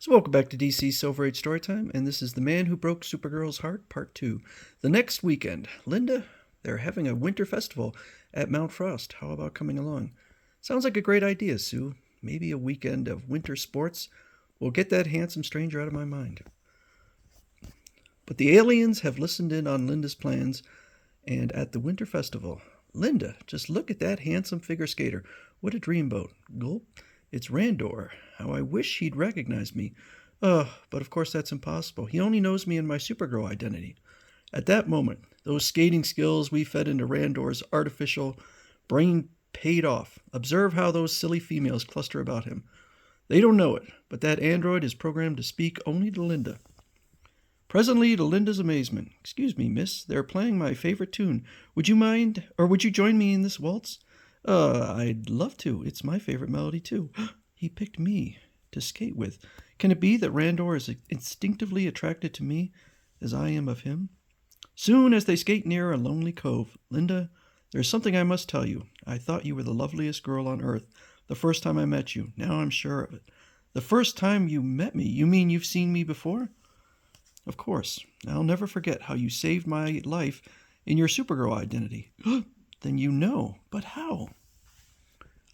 So welcome back to DC Silver Age Storytime, and this is The Man Who Broke Supergirl's Heart, Part 2. The next weekend, Linda, they're having a winter festival at Mount Frost. How about coming along? Sounds like a great idea, Sue. Maybe a weekend of winter sports will get that handsome stranger out of my mind. But the aliens have listened in on Linda's plans, and at the winter festival, Linda, just look at that handsome figure skater. What a dreamboat. Gulp. It's Randor. How I wish he'd recognize me. But of course that's impossible. He only knows me in my Supergirl identity. At that moment, those skating skills we fed into Randor's artificial brain paid off. Observe how those silly females cluster about him. They don't know it, but that android is programmed to speak only to Linda. Presently, to Linda's amazement, "Excuse me, miss, they're playing my favorite tune. Would you mind, or would you join me in this waltz?" I'd love to. It's my favorite melody, too." He picked me to skate with. Can it be that Randor is instinctively attracted to me as I am of him? Soon as they skate near a lonely cove, "Linda, there's something I must tell you. I thought you were the loveliest girl on earth the first time I met you. Now I'm sure of it." "The first time you met me? You mean you've seen me before?" "Of course. I'll never forget how you saved my life in your Supergirl identity." "Then you know. But how?"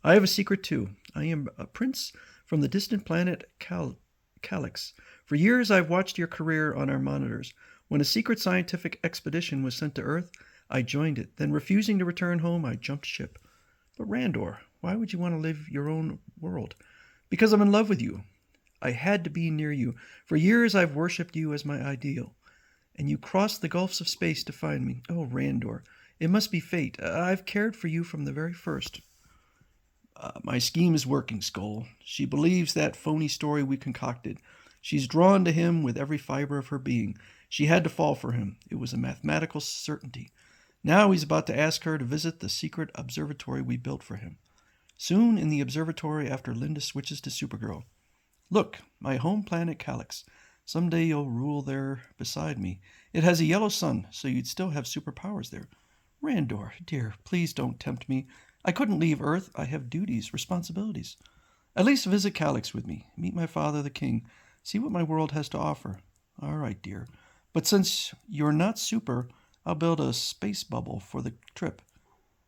"I have a secret, too. I am a prince from the distant planet Calix. For years I've watched your career on our monitors. When a secret scientific expedition was sent to Earth, I joined it. Then, refusing to return home, I jumped ship." "But Randor, why would you want to live your own world?" "Because I'm in love with you. I had to be near you. For years I've worshipped you as my ideal. And you crossed the gulfs of space to find me. Oh, Randor, it must be fate. I've cared for you from the very first." My scheme is working, Skull. She believes that phony story we concocted. She's drawn to him with every fiber of her being. She had to fall for him. It was a mathematical certainty. Now he's about to ask her to visit the secret observatory we built for him. Soon in the observatory after Linda switches to Supergirl. "Look, my home planet Calix. Someday you'll rule there beside me. It has a yellow sun, so you'd still have superpowers there." "Randor, dear, please don't tempt me. I couldn't leave Earth. I have duties, responsibilities." "At least visit Calix with me. Meet my father, the king. See what my world has to offer." "All right, dear. But since you're not super, I'll build a space bubble for the trip.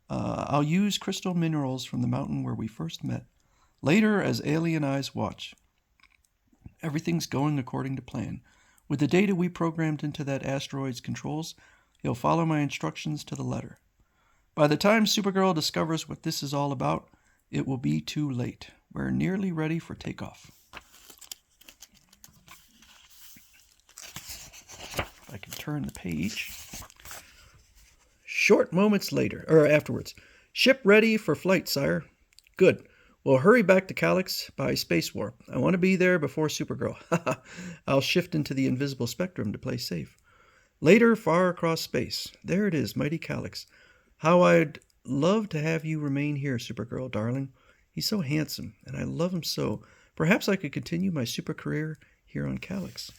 I'll use crystal minerals from the mountain where we first met. Later, as alien eyes watch, everything's going according to plan. With the data we programmed into that asteroid's controls, he'll follow my instructions to the letter. By the time Supergirl discovers what this is all about, it will be too late. We're nearly ready for takeoff." If I can turn the page. Short moments later, or afterwards. "Ship ready for flight, sire." "Good. We'll hurry back to Calix by space warp. I want to be there before Supergirl. I'll shift into the invisible spectrum to play safe." Later, far across space. "There it is, mighty Calix. How I'd love to have you remain here, Supergirl, darling. He's so handsome, and I love him so. Perhaps I could continue my super career here on Calix."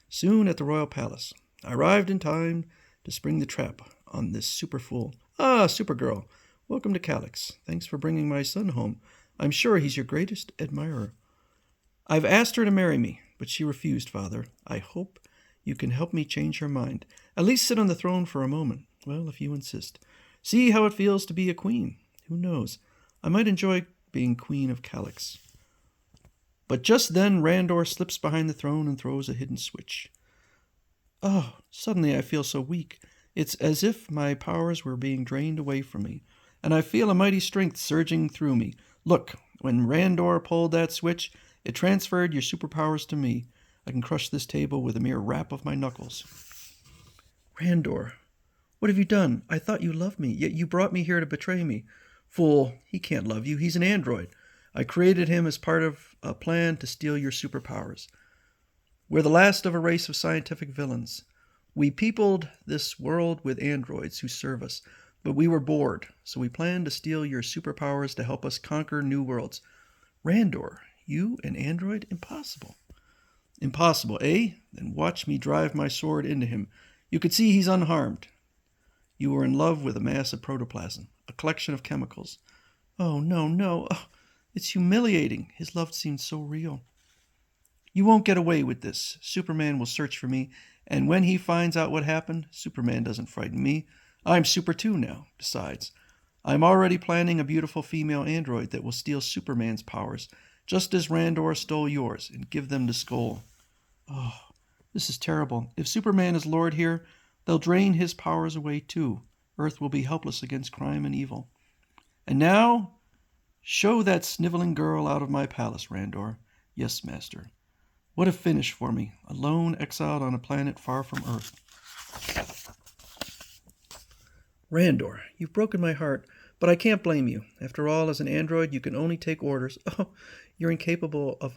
Soon at the Royal Palace. "I arrived in time to spring the trap on this super fool. Ah, Supergirl, welcome to Calix. Thanks for bringing my son home. I'm sure he's your greatest admirer." "I've asked her to marry me, but she refused, Father. I hope you can help me change her mind. At least sit on the throne for a moment. Well, if you insist. See how it feels to be a queen. Who knows? I might enjoy being queen of Calix." But just then Randor slips behind the throne and throws a hidden switch. Oh, suddenly I feel so weak. It's as if my powers were being drained away from me, and I feel a mighty strength surging through me. Look, when Randor pulled that switch, it transferred your superpowers to me. I can crush this table with a mere rap of my knuckles. "Randor, what have you done? I thought you loved me, yet you brought me here to betray me." "Fool, he can't love you. He's an android. I created him as part of a plan to steal your superpowers. We're the last of a race of scientific villains. We peopled this world with androids who serve us, but we were bored, so we planned to steal your superpowers to help us conquer new worlds." "Randor, you an android? Impossible." "Impossible, eh? Then watch me drive my sword into him. You could see he's unharmed. You were in love with a mass of protoplasm, a collection of chemicals." "Oh, no, no. Oh, it's humiliating." His love seemed so real. You won't get away with this. Superman will search for me, and when he finds out what happened, Superman doesn't frighten me. I'm Super 2 now. Besides, I'm already planning a beautiful female android that will steal Superman's powers, just as Randor stole yours, and give them to Skull. Oh, this is terrible. If Superman is Lord here, they'll drain his powers away too. Earth will be helpless against crime and evil. And now, show that sniveling girl out of my palace, Randor. Yes, master. What a finish for me, alone, exiled on a planet far from Earth. Randor, you've broken my heart, but I can't blame you. After all, as an android, you can only take orders. Oh, you're incapable of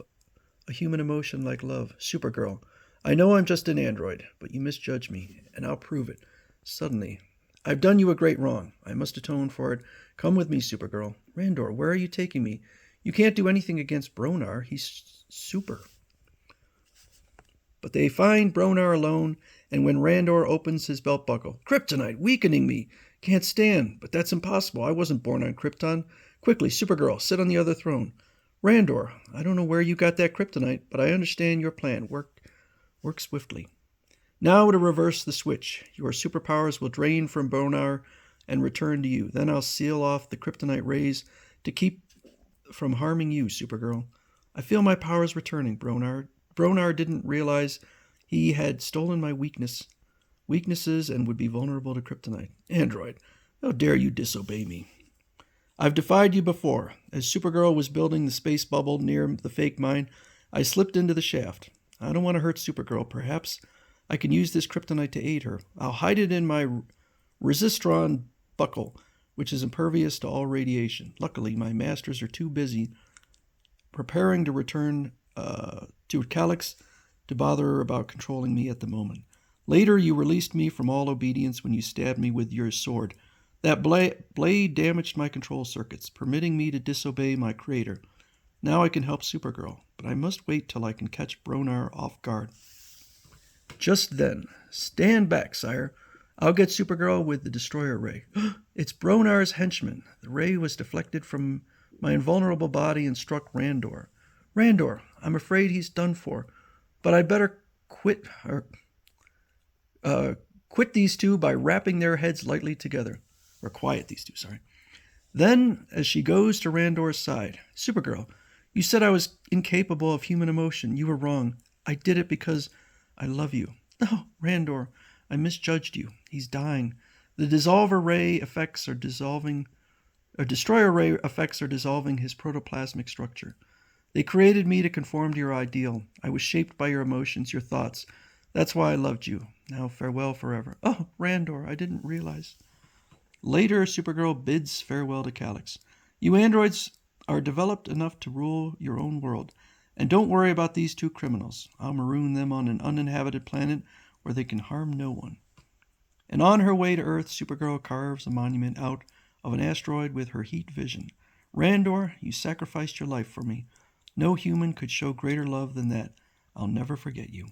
a human emotion like love. Supergirl, I know I'm just an android, but you misjudge me, and I'll prove it. Suddenly, I've done you a great wrong. I must atone for it. Come with me, Supergirl. Randor, where are you taking me? You can't do anything against Bronar. He's super. But they find Bronar alone, and when Randor opens his belt buckle, Kryptonite, weakening me. Can't stand, but that's impossible. I wasn't born on Krypton. Quickly, Supergirl, sit on the other throne. Randor, I don't know where you got that kryptonite, but I understand your plan. Work swiftly. Now to reverse the switch. Your superpowers will drain from Bronar and return to you. Then I'll seal off the kryptonite rays to keep from harming you, Supergirl. I feel my powers returning, Bronar. Bronar didn't realize he had stolen my weaknesses and would be vulnerable to kryptonite. Android, how dare you disobey me? I've defied you before. As Supergirl was building the space bubble near the fake mine, I slipped into the shaft. I don't want to hurt Supergirl. Perhaps I can use this kryptonite to aid her. I'll hide it in my resistron buckle, which is impervious to all radiation. Luckily, my masters are too busy preparing to return to Calyx to bother about controlling me at the moment. Later, you released me from all obedience when you stabbed me with your sword. That blade damaged my control circuits, permitting me to disobey my creator. Now I can help Supergirl, but I must wait till I can catch Bronar off guard. Just then, stand back, sire. I'll get Supergirl with the destroyer ray. It's Bronar's henchman. The ray was deflected from my invulnerable body and struck Randor. Randor, I'm afraid he's done for, but I'd better quit these two by rapping their heads lightly together. Or quiet these two, sorry. Then, as she goes to Randor's side, Supergirl, you said I was incapable of human emotion. You were wrong. I did it because I love you. No, Randor, I misjudged you. He's dying. The dissolver ray effects are dissolving, or destroyer ray effects are dissolving his protoplasmic structure. They created me to conform to your ideal. I was shaped by your emotions, your thoughts. That's why I loved you. Now farewell forever. Oh, Randor, I didn't realize. Later, Supergirl bids farewell to Calyx. You androids are developed enough to rule your own world. And don't worry about these two criminals. I'll maroon them on an uninhabited planet where they can harm no one. And on her way to Earth, Supergirl carves a monument out of an asteroid with her heat vision. Randor, you sacrificed your life for me. No human could show greater love than that. I'll never forget you.